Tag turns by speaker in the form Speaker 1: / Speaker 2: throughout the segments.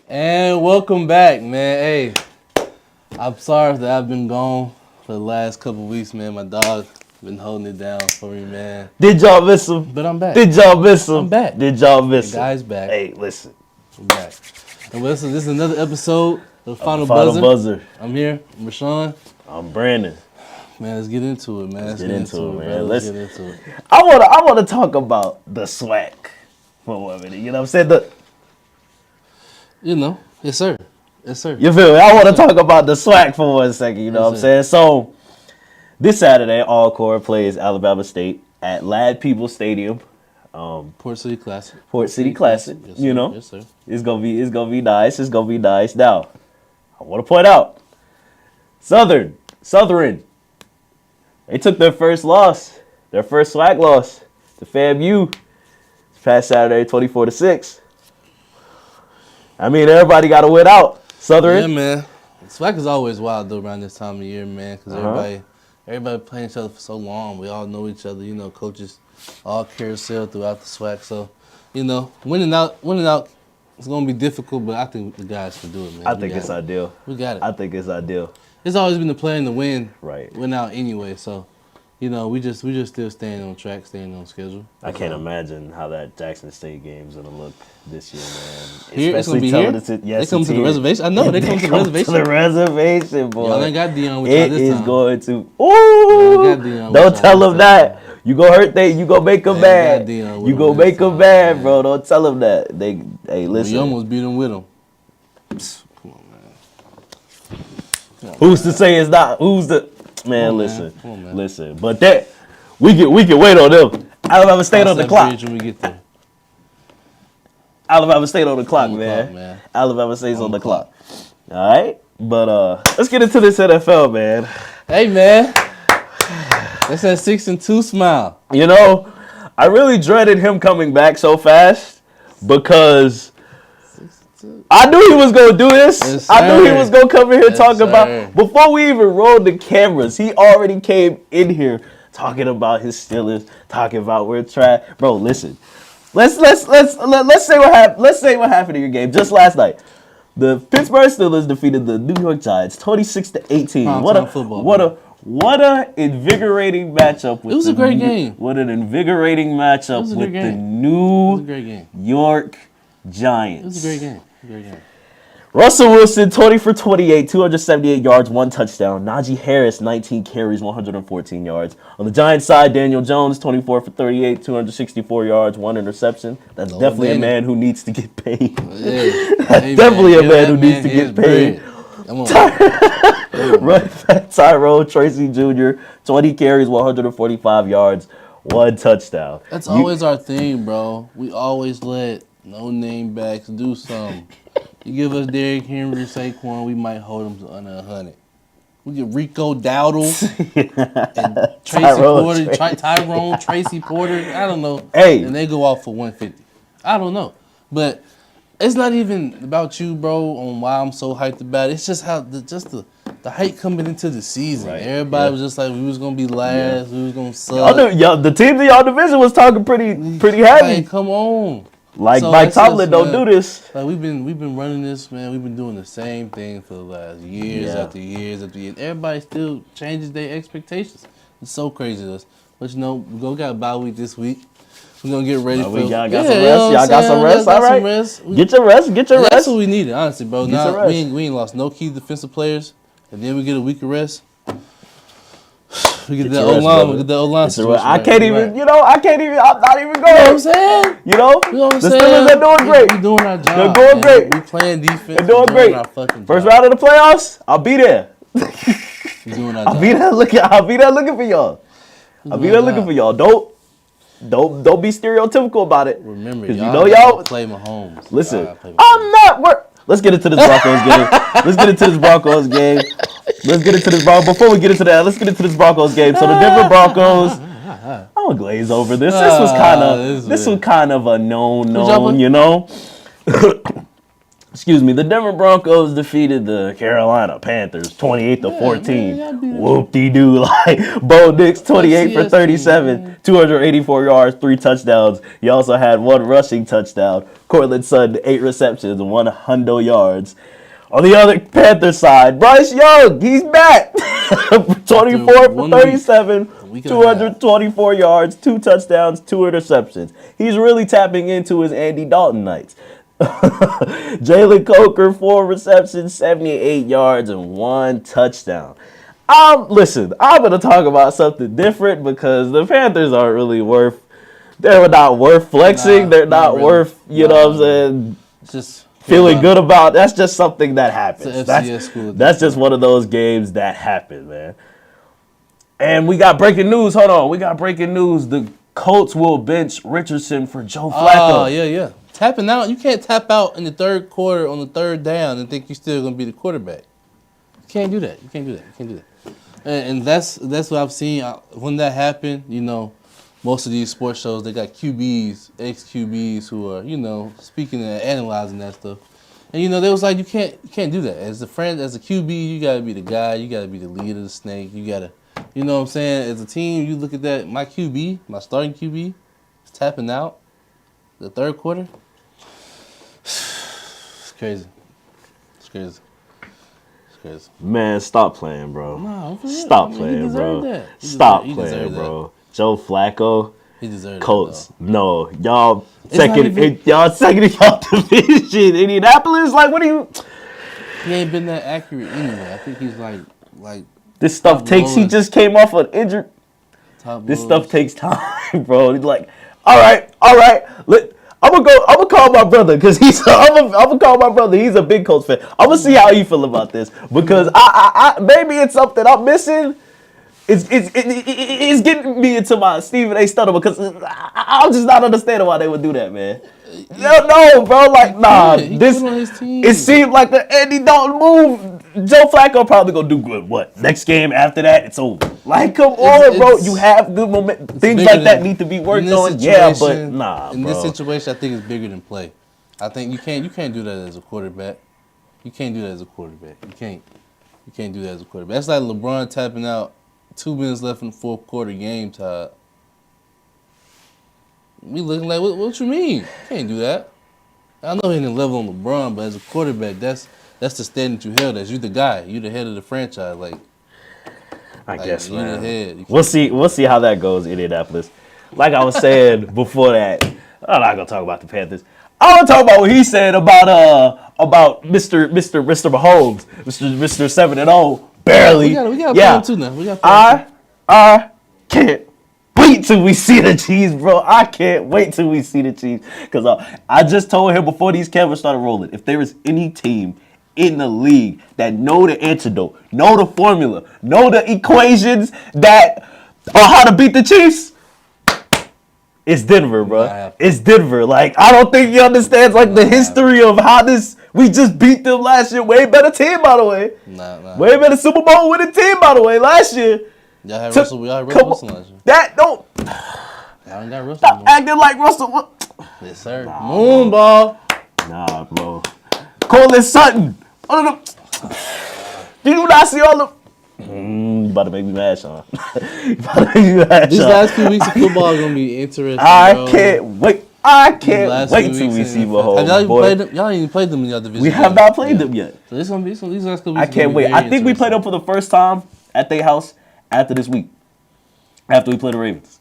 Speaker 1: And welcome back, man. Hey, I'm sorry that I've been gone for the last couple weeks, man. My dog been holding it down for me, man.
Speaker 2: Did y'all miss him?
Speaker 1: But I'm back.
Speaker 2: Did y'all miss him?
Speaker 1: I'm back.
Speaker 2: Did y'all miss
Speaker 1: The
Speaker 2: him?
Speaker 1: guy's back.
Speaker 2: Hey, listen.
Speaker 1: I'm back. And listen, this is another episode of the Final
Speaker 2: Buzzer.
Speaker 1: I'm here. I'm Rashawn.
Speaker 2: I'm Brandon.
Speaker 1: Man, let's get into it, man.
Speaker 2: Let's get into it, man.
Speaker 1: bro. Let's get into it.
Speaker 2: I wanna talk about the swag for 1 minute. You know what I'm saying?
Speaker 1: Yes, sir. Yes, sir.
Speaker 2: You feel me? I want to talk about the swag for 1 second. You know what I'm saying? So this Saturday, All-Core plays Alabama State at Lad People Stadium.
Speaker 1: Port City Classic.
Speaker 2: Port City Classic.
Speaker 1: Yes,
Speaker 2: you know,
Speaker 1: yes, sir.
Speaker 2: It's gonna be nice. It's gonna be nice. Now, I want to point out, Southern. They took their first swag loss to FAMU this past Saturday, 24-6. I mean, everybody got to win out. Southern.
Speaker 1: Yeah, man. Swag is always wild, though, around this time of year, man, because everybody playing each other for so long. We all know each other. Coaches all carousel throughout the swag. So, winning out is going to be difficult, but I think the guys can do it, man.
Speaker 2: I think it's ideal.
Speaker 1: We got it.
Speaker 2: I think it's ideal.
Speaker 1: It's always been the plan to win.
Speaker 2: Right.
Speaker 1: Win out anyway, so. We just still staying on track, staying on schedule.
Speaker 2: I can't imagine how that Jackson State game's gonna look this year, man.
Speaker 1: Here, it's gonna be here. They come to the reservation. I know they come to the reservation.
Speaker 2: To the reservation, boy.
Speaker 1: Y'all ain't got Dion with y'all this time.
Speaker 2: It is going to. Ooh! Don't tell them that. You gonna hurt they. You gonna make them mad. You gonna make them mad, bro. Don't tell them that. Hey, listen.
Speaker 1: We almost beat them with them. Come on, man.
Speaker 2: Who's to say it's not? Who's the? Man, listen.
Speaker 1: Come on, man.
Speaker 2: Listen. But that we can wait on them. Alabama State on the clock.
Speaker 1: When we get there.
Speaker 2: Alabama State on the clock, man. Alabama State's on the clock. All right, but let's get into this NFL, man.
Speaker 1: Hey, man. That's that 6-2 smile.
Speaker 2: I really dreaded him coming back so fast because I knew he was going to do this.
Speaker 1: Yes,
Speaker 2: I knew he was going to come in here talking about, before we even rolled the cameras, he already came in here talking about his Steelers, talking about we're trash. Bro, listen. Let's say what happened. Let's say what happened in your game just last night. The Pittsburgh Steelers defeated the New York Giants 26-18. What a invigorating matchup with
Speaker 1: It was a great game.
Speaker 2: What an invigorating matchup with the New York Giants.
Speaker 1: It was a great game.
Speaker 2: Russell Wilson, 20 for 28, 278 yards, 1 touchdown. Najee Harris, 19 carries, 114 yards. On the Giants side, Daniel Jones, 24 for 38, 264 yards, 1 interception. That's definitely a man who needs to get paid. That's definitely a man who needs to get paid. Running back Tyrone Tracy Jr., 20 carries, 145 yards, 1 touchdown.
Speaker 1: That's always our thing, bro. We always let no-name backs do something. You give us Derrick Henry, Saquon, we might hold them to under 100. We get Rico Dowdle and Tyrone, Tracy Porter. I don't know.
Speaker 2: Hey.
Speaker 1: And they go off for 150. I don't know. But it's not even about you, bro, on why I'm so hyped about it. It's just how the hype coming into the season. Right. Everybody was just like, we was going to be last. We was going to suck.
Speaker 2: The teams in y'all division was talking pretty heavy.
Speaker 1: Like, come on.
Speaker 2: Like Mike Tomlin don't do this.
Speaker 1: Like we've been running this, man. We've been doing the same thing for the last years after years after years. Everybody still changes their expectations. It's so crazy to us. But we got a bye week this week. We're gonna get ready for.
Speaker 2: Y'all got some rest. Y'all got some rest. All right. Get your rest.
Speaker 1: That's what we needed, honestly, bro. Now we ain't lost no key defensive players, and then we get a week of rest. We get that O-line. We get that O-line situation.
Speaker 2: I'm not even going.
Speaker 1: You know what I'm saying?
Speaker 2: The Steelers are doing great.
Speaker 1: We're doing our job.
Speaker 2: They're doing great.
Speaker 1: We playing defense.
Speaker 2: They're doing great. First round of the playoffs, I'll be there.
Speaker 1: We're doing our job.
Speaker 2: I'll be there looking for y'all. Don't be stereotypical about it.
Speaker 1: Remember,
Speaker 2: y'all
Speaker 1: play Mahomes.
Speaker 2: Listen, I'm not. Let's get into this Broncos game. Before we get into that, let's get into this Broncos game. So the Denver Broncos, I'm gonna glaze over this. This was kind of a known, the Denver Broncos defeated the Carolina Panthers 28-14. Whoop-de-doo. Like, Bo Nix, 28 for 37, 284 yards, 3 touchdowns. He also had 1 rushing touchdown. Cortland Sutton, 8 receptions, 100 yards. On the other Panther side, Bryce Young, he's back. 24 for 37, 224 yards, 2 touchdowns, 2 interceptions. He's really tapping into his Andy Dalton nights. Jalen Coker, 4 receptions, 78 yards, and 1 touchdown. Listen, I'm going to talk about something different because the Panthers aren't really they're not worth flexing. They're not really worth, you know what I'm saying? Just feeling good about. That's just something that happens. That's just one of those games that happen, man. And we got breaking news. Hold on. We got breaking news. The Colts will bench Richardson for Joe Flacco.
Speaker 1: Oh, yeah. Tapping out. You can't tap out in the third quarter on the third down and think you're still going to be the quarterback. You can't do that. And that's what I've seen. When that happened, you know, most of these sports shows, they got QBs, ex-QBs who are, speaking and analyzing that stuff. And, they was like, you can't do that. As a QB, you got to be the guy. You got to be the leader of the snake. You got to, you know what I'm saying? As a team, you look at that. My QB, my starting QB, is tapping out the third quarter. It's crazy.
Speaker 2: Man, stop playing, bro.
Speaker 1: No,
Speaker 2: stop playing, bro. Stop playing, bro. Joe Flacco,
Speaker 1: he deserved
Speaker 2: Colts. No, y'all second in y'all division. Indianapolis, like, what are you?
Speaker 1: He ain't been that accurate anyway. I think he's like
Speaker 2: this stuff takes. He just came off an injury. This stuff takes time, bro. He's like, all right. I'm gonna call my brother because I'm gonna call my brother. He's a big Colts fan. I'm gonna see how you feel about this because I maybe it's something I'm missing. It's getting me into my Stephen A. stutter because I'm just not understanding why they would do that, man. No, bro. Like, nah. It seemed like the Andy Dalton move. Joe Flacco probably gonna do good. What? Next game after that, it's over. Like, come on, bro. You have good momentum. Things like that need to be worked on. Yeah, but nah,
Speaker 1: in this situation, I think it's bigger than play. I think you can't do that as a quarterback. You can't do that as a quarterback. You can't do that as a quarterback. That's like LeBron tapping out 2 minutes left in the fourth quarter, game time. We looking like, what you mean? You can't do that. I know he didn't level on LeBron, but as a quarterback, that's the standard you held as. You the guy. You the head of the franchise.
Speaker 2: I guess, man. We'll see how that goes, Indianapolis. Like I was saying before that, I'm not gonna talk about the Panthers. I want to talk about what he said about Mr. Mahomes, Mr. 7-0, barely.
Speaker 1: We gotta play him too now.
Speaker 2: I can't wait till we see the Chiefs, bro. I can't wait till we see the Chiefs because I just told him before these cameras started rolling, if there is any team in the league that know the antidote, know the formula, know the equations that on how to beat the Chiefs, it's Denver, bro. It's Denver. Like, I don't think he understands the history of how we just beat them last year. Way better team, by the way. Way better Super Bowl winning team, by the way, last year.
Speaker 1: Y'all had Russell Wilson last year.
Speaker 2: That don't.
Speaker 1: Y'all ain't got Russell.
Speaker 2: Stop acting like Russell.
Speaker 1: Yes, sir. Moonball.
Speaker 2: Nah, bro. Cortland Sutton. Did you not see all the? You about to make me mad, Sean.
Speaker 1: These last 2 weeks of football are gonna be interesting.
Speaker 2: I can't wait. I can't wait till we see Mahomes.
Speaker 1: Y'all ain't even played them in your division.
Speaker 2: We have not played them yet.
Speaker 1: So this gonna be these last 2 weeks.
Speaker 2: I can't wait. I think we played them for the first time at their house after this week. After we play the Ravens.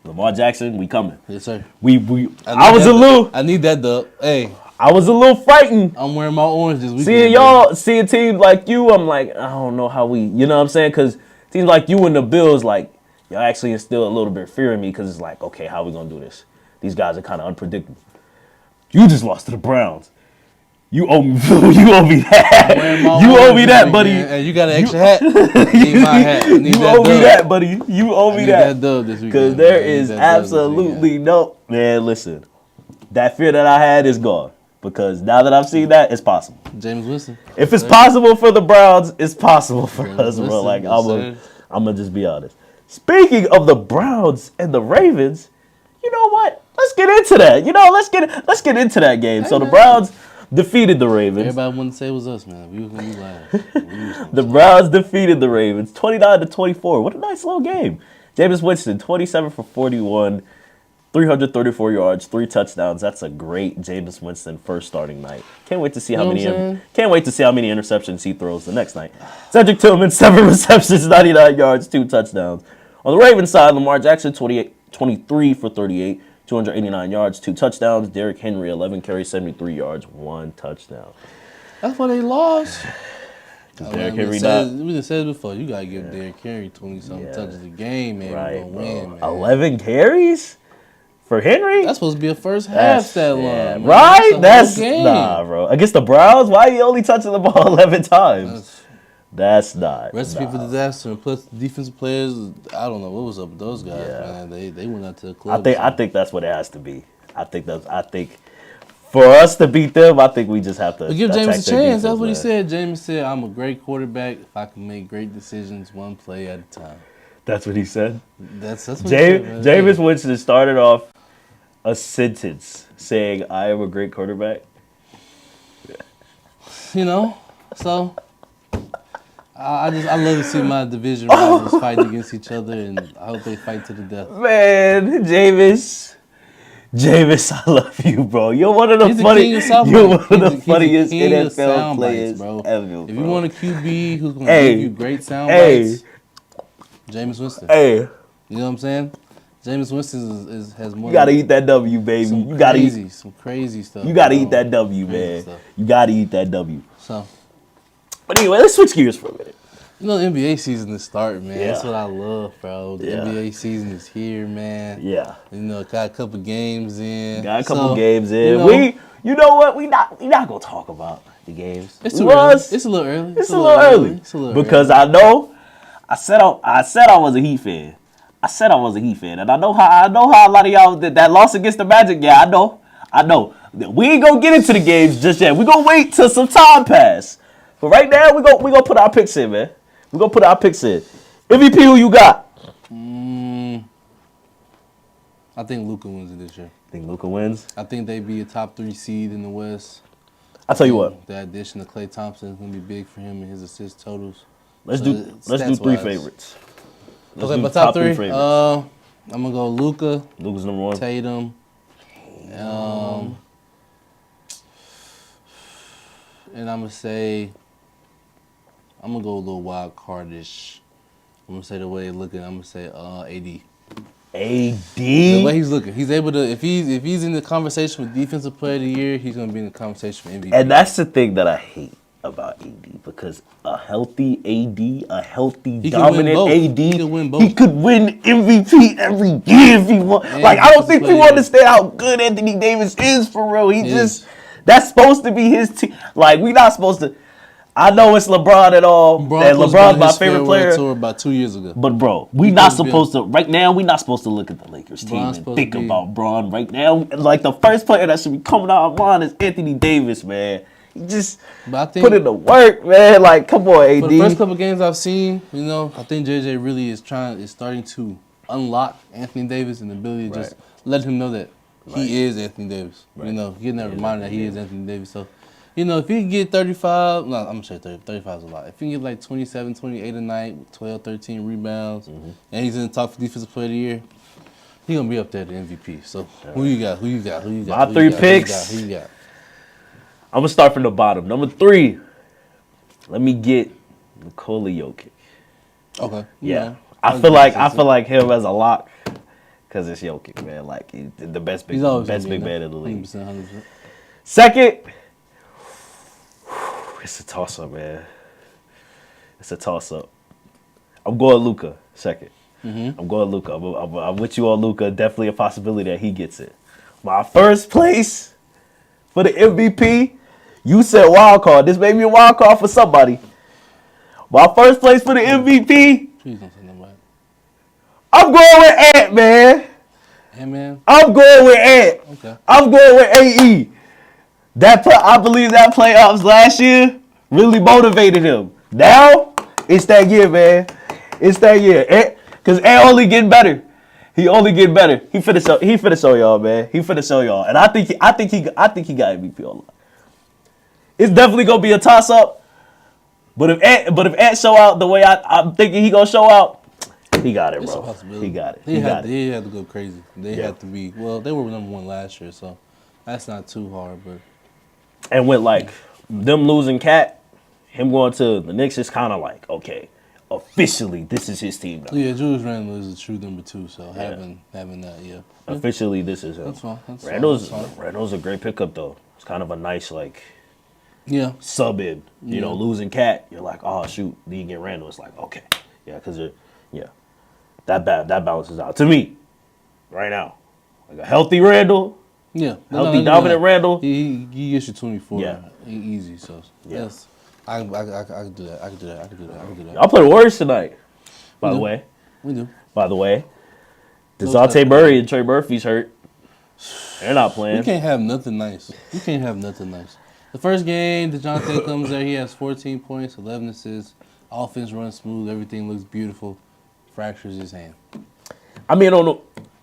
Speaker 2: Lamar Jackson, we coming.
Speaker 1: Yes, sir.
Speaker 2: I
Speaker 1: need that dub. Hey.
Speaker 2: I was a little frightened.
Speaker 1: I'm wearing my orange this
Speaker 2: weekend. Seeing teams like you, I'm like, I don't know how you know what I'm saying? Because teams like you and the Bills, like, y'all actually instill a little bit of fear in me because it's like, okay, how are we going to do this? These guys are kind of unpredictable. You just lost to the Browns. You owe me that. You owe me that, buddy.
Speaker 1: And you got an extra hat? Need my hat.
Speaker 2: You owe me that, buddy. You owe me that.
Speaker 1: Because
Speaker 2: there is absolutely no... Man, listen. That fear that I had is gone. Because now that I've seen that, it's possible.
Speaker 1: James Winston.
Speaker 2: If it's possible for the Browns, it's possible for us, bro. Like, I'm gonna just be honest. Speaking of the Browns and the Ravens, you know what? let's get into that. Let's get into that game. So the Browns defeated the Ravens.
Speaker 1: Everybody wanted to say it was us, man. We was gonna be last.
Speaker 2: The Browns defeated the Ravens 29-24. What a nice little game. Jameis Winston 27 for 41, 334 yards, 3 touchdowns. That's a great Jameis Winston first starting night. Can't wait to see how many interceptions he throws the next night. Cedric Tillman 7 receptions, 99 yards, 2 touchdowns. On the Ravens side, Lamar Jackson 23 for 38. 289 yards, 2 touchdowns. Derrick Henry, 11 carries, 73 yards, 1 touchdown.
Speaker 1: That's why they lost.
Speaker 2: Derrick Henry
Speaker 1: we done said it before. You got to give Derrick Henry 20-something touches a game, man.
Speaker 2: Right,
Speaker 1: We're going to win, man.
Speaker 2: 11 carries for Henry?
Speaker 1: That's supposed to be a first half stat line.
Speaker 2: Yeah,
Speaker 1: man.
Speaker 2: right?
Speaker 1: That's
Speaker 2: nah, bro. Against the Browns, why are you only touching the ball 11 times? That's not.
Speaker 1: Recipe for disaster. And plus, defensive players, I don't know what was up with those guys, man. They went out to the club.
Speaker 2: I think that's what it has to be. I think for us to beat them, I think we just have to
Speaker 1: give James a chance.
Speaker 2: Defense,
Speaker 1: That's what he said. James said, "I'm a great quarterback if I can make great decisions one play at a time."
Speaker 2: That's what he said.
Speaker 1: That's what he said, man.
Speaker 2: Jameis Winston started off a sentence saying, "I am a great quarterback."
Speaker 1: So I love to see my division rivals fighting against each other, and I hope they fight to the death.
Speaker 2: Man, Jameis, I love you, bro. You're one of the funniest NFL players,
Speaker 1: bro.
Speaker 2: Ever, bro.
Speaker 1: If you want a QB who's going to give you great sound bites, Jameis Winston.
Speaker 2: Hey,
Speaker 1: you know what I'm saying? Jameis Winston has more.
Speaker 2: You gotta eat that W, baby. You gotta eat
Speaker 1: some crazy stuff.
Speaker 2: You gotta eat that W, man. You gotta eat that W.
Speaker 1: So,
Speaker 2: but anyway, let's switch gears for a minute.
Speaker 1: The NBA season is starting, man. That's what I love, bro. The NBA season is here, man.
Speaker 2: Yeah.
Speaker 1: Got a couple games in.
Speaker 2: Games in. You know what? We not gonna talk about the games.
Speaker 1: It's a little early.
Speaker 2: It's a little early. Because I know. I said I was a Heat fan. And I know how a lot of y'all that loss against the Magic. Yeah, I know. We ain't gonna get into the games just yet. We gonna wait till some time pass. But right now, we gonna put our picks in, man. We gonna put our picks in. MVP, who you got?
Speaker 1: I think Luka wins it this year.
Speaker 2: Think Luka wins?
Speaker 1: I think they be a top 3 seed in the West.
Speaker 2: I'll tell you what.
Speaker 1: The addition of Klay Thompson is gonna be big for him and his assist totals.
Speaker 2: Let's do 3 favorites.
Speaker 1: Okay, my top 3. I'm gonna go Luka.
Speaker 2: Luka's number 1.
Speaker 1: Tatum. And I'm gonna go a little wild cardish. I'm gonna say the way he's looking. I'm gonna say AD. The way he's looking, he's able to. If he's in the conversation with Defensive Player of the Year, he's gonna be in the conversation for MVP.
Speaker 2: And that's the thing that I hate about AD, because a healthy dominant AD, he could win MVP every year if he want. Like, I don't think people understand how good Anthony Davis is for real. That's supposed to be his team. Like, we not supposed to. I know it's LeBron and all, and LeBron's my favorite player.
Speaker 1: Tour about 2 years ago.
Speaker 2: But bro, we not supposed to. Right now, we not supposed to look at the Lakers team and think about Bron. Right now, like, the first player that should be coming out of line is Anthony Davis, man. He just put in the work, man. Like, come on, AD.
Speaker 1: For the first couple games I've seen, I think JJ really is starting to unlock Anthony Davis and the ability to just let him know that he is Anthony Davis. Getting that reminder that he is Anthony Davis. So, if he can get 35, no, I'm going to say 35 is a lot. If he can get like 27, 28 a night, with 12, 13 rebounds, and he's in the top for Defensive Player of the Year, he's going to be up there at the MVP. So, who you got?
Speaker 2: My 3 picks.
Speaker 1: Who you got?
Speaker 2: I'm going to start from the bottom. Number 3, let me get Nikola Jokic.
Speaker 1: Okay.
Speaker 2: Yeah. I feel like him as a lock, because it's Jokic, man. Like, he's the best big man in the league. 100%. Second, it's a toss-up, man. It's a toss-up. I'm going Luka second. I'm going Luka. I'm with you on Luka. Definitely a possibility that he gets it. My first place for the MVP, you said wild card. This made me a wild card for somebody. My first place for the MVP,
Speaker 1: please don't say nobody.
Speaker 2: I'm going with Ant, man.
Speaker 1: Ant-Man?
Speaker 2: I'm going with Ant.
Speaker 1: Okay. I'm
Speaker 2: going with AE. I believe that playoffs last year really motivated him. Now, it's that year, man. It's that year. Because Ant only getting better. He only get better. He finna show y'all, man. He finna show y'all, and I think he got MVP on line. It's definitely gonna be a toss up. But if Ant show out the way I'm thinking he gonna show out, he got it, bro. He got it.
Speaker 1: He had to go crazy. They had to be. Well, they were number one last year, so that's not too hard. But
Speaker 2: and with like them losing Cat, him going to the Knicks is kind of like okay. Officially, this is his team now.
Speaker 1: Yeah, Julius Randle is a true number 2, so having that, yeah.
Speaker 2: Officially, this is him.
Speaker 1: That's fine.
Speaker 2: Randle's a great pickup though. It's kind of a nice like, sub in. You know, losing Cat, you're like, oh shoot, then you get Randle. It's like okay, because that balances out to me right now. Like a healthy Randle, dominant Randle.
Speaker 1: He gets you 24, easy. So yes. I can do that. I can do that.
Speaker 2: Y'all play the Warriors tonight, by the way.
Speaker 1: We do.
Speaker 2: By the way, DeJounte Murray and Trey Murphy's hurt. They're not playing.
Speaker 1: We can't have nothing nice. The first game, DeJounte comes there. He has 14 points, 11 assists. Offense runs smooth. Everything looks beautiful. Fractures his hand.
Speaker 2: I mean, on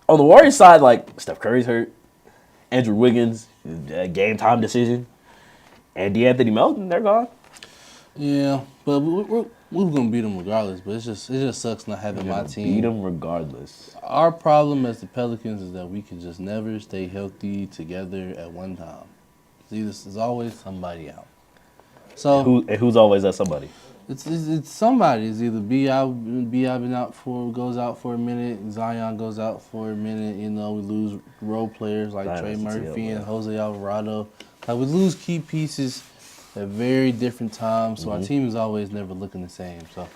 Speaker 2: the Warriors side, like Steph Curry's hurt. Andrew Wiggins, game time decision. And DeAnthony Melton, they're gone.
Speaker 1: Yeah, but we're gonna beat them regardless. But it just sucks not having my team.
Speaker 2: Beat them regardless.
Speaker 1: Our problem as the Pelicans is that we can just never stay healthy together at one time. There's always somebody out. So
Speaker 2: who's always that somebody?
Speaker 1: It's somebody. It's either goes out for a minute. Zion goes out for a minute. You know, we lose role players like Trey Murphy and Jose Alvarado. Like we lose key pieces at very different times, so our team is always never looking the same. So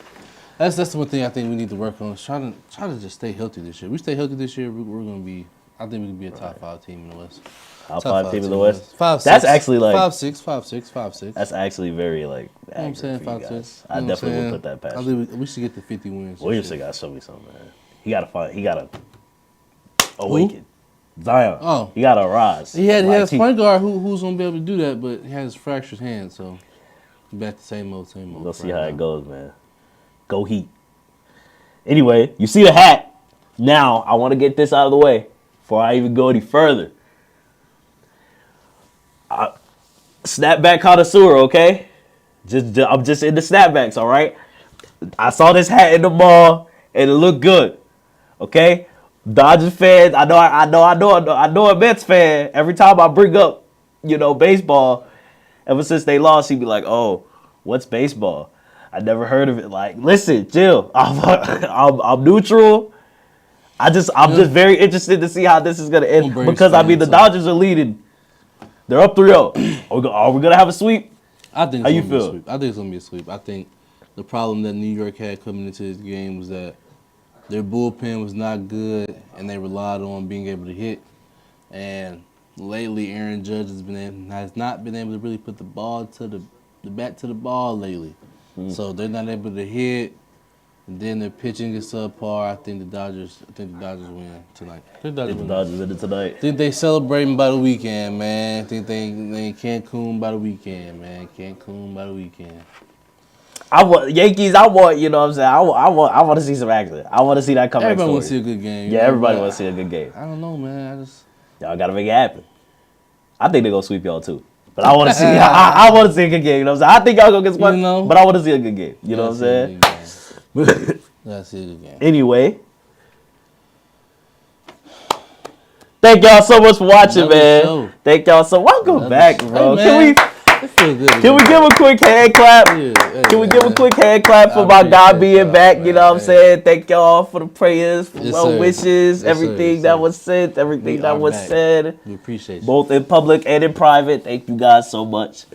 Speaker 1: that's the one thing I think we need to work on. Is try to just stay healthy this year. If we stay healthy this year, we're gonna be. I think we can be a top 5 team in the West.
Speaker 2: Top 5 team in the West.
Speaker 1: 5-6.
Speaker 2: That's actually like
Speaker 1: 5-6.
Speaker 2: That's actually very like.
Speaker 1: You know what I'm saying 5-6.
Speaker 2: I definitely would put that past.
Speaker 1: I think we should get to 50 wins.
Speaker 2: Williamson got to show me something, man. He gotta awaken. Zion.
Speaker 1: Oh,
Speaker 2: he gotta rise.
Speaker 1: He has point guard who's gonna be able to do that, but he has fractured hand, so back to same old.
Speaker 2: We'll see how it goes, man. Go Heat. Anyway, you see the hat. Now I want to get this out of the way before I even go any further. Snapback connoisseur, okay? I'm just into snapbacks, all right? I saw this hat in the mall and it looked good, okay? Dodgers fans, I know a Mets fan. Every time I bring up, baseball, ever since they lost, he'd be like, "Oh, what's baseball? I never heard of it." Like, listen, Jill, I'm neutral. I'm just very interested to see how this is gonna end because the Dodgers are leading. They're up 3-0. Are we gonna have a sweep?
Speaker 1: I think.
Speaker 2: How you feel?
Speaker 1: I think it's gonna be a sweep. I think the problem that New York had coming into this game was that their bullpen was not good, and they relied on being able to hit. And lately, Aaron Judge has not been able to really put the ball to the bat to the ball lately. So they're not able to hit. And then their pitching is subpar. I think the Dodgers win tonight.
Speaker 2: The Dodgers win it tonight.
Speaker 1: I think they celebrating by the weekend, man. I think they in Cancun by the weekend, man.
Speaker 2: I want Yankees. I want, you know what I'm saying. I want to see some action. I want to see that comeback.
Speaker 1: Everybody wants to see a good game.
Speaker 2: Yeah, everybody wants to see a good game.
Speaker 1: I don't know, man.
Speaker 2: Y'all gotta make it happen. I think they're gonna sweep y'all too. But I want to see. I want to see a good game. You know what I'm saying. I think y'all gonna get swept, but I want to see a good game. You know what I'm saying.
Speaker 1: That's a good game.
Speaker 2: Anyway, thank y'all so much for watching, man. Thank y'all so. Welcome back, bro.
Speaker 1: Hey,
Speaker 2: Can we give a quick hand clap? Can we give a quick hand clap for my guy being back? You know what I'm saying? Thank y'all for the prayers, for well wishes, everything that was said, everything that was said.
Speaker 1: We appreciate you.
Speaker 2: Both in public and in private. Thank you guys so much.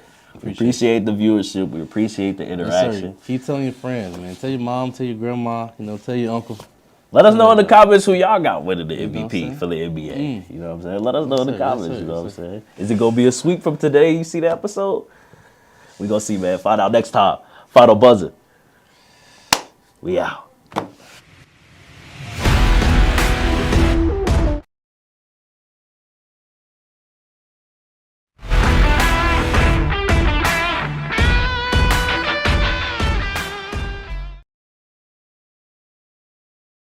Speaker 2: We appreciate the viewership. We appreciate the interaction.
Speaker 1: Yes, keep telling your friends, man. Tell your mom, tell your grandma, tell your uncle.
Speaker 2: Let us know in the comments who y'all got winning the MVP for the NBA. You know what I'm saying? Let us know in the comments, you know what I'm saying? Is it going to be a sweep from today? You see the episode? We going to see, man. Find out next time. Final buzzer. We out.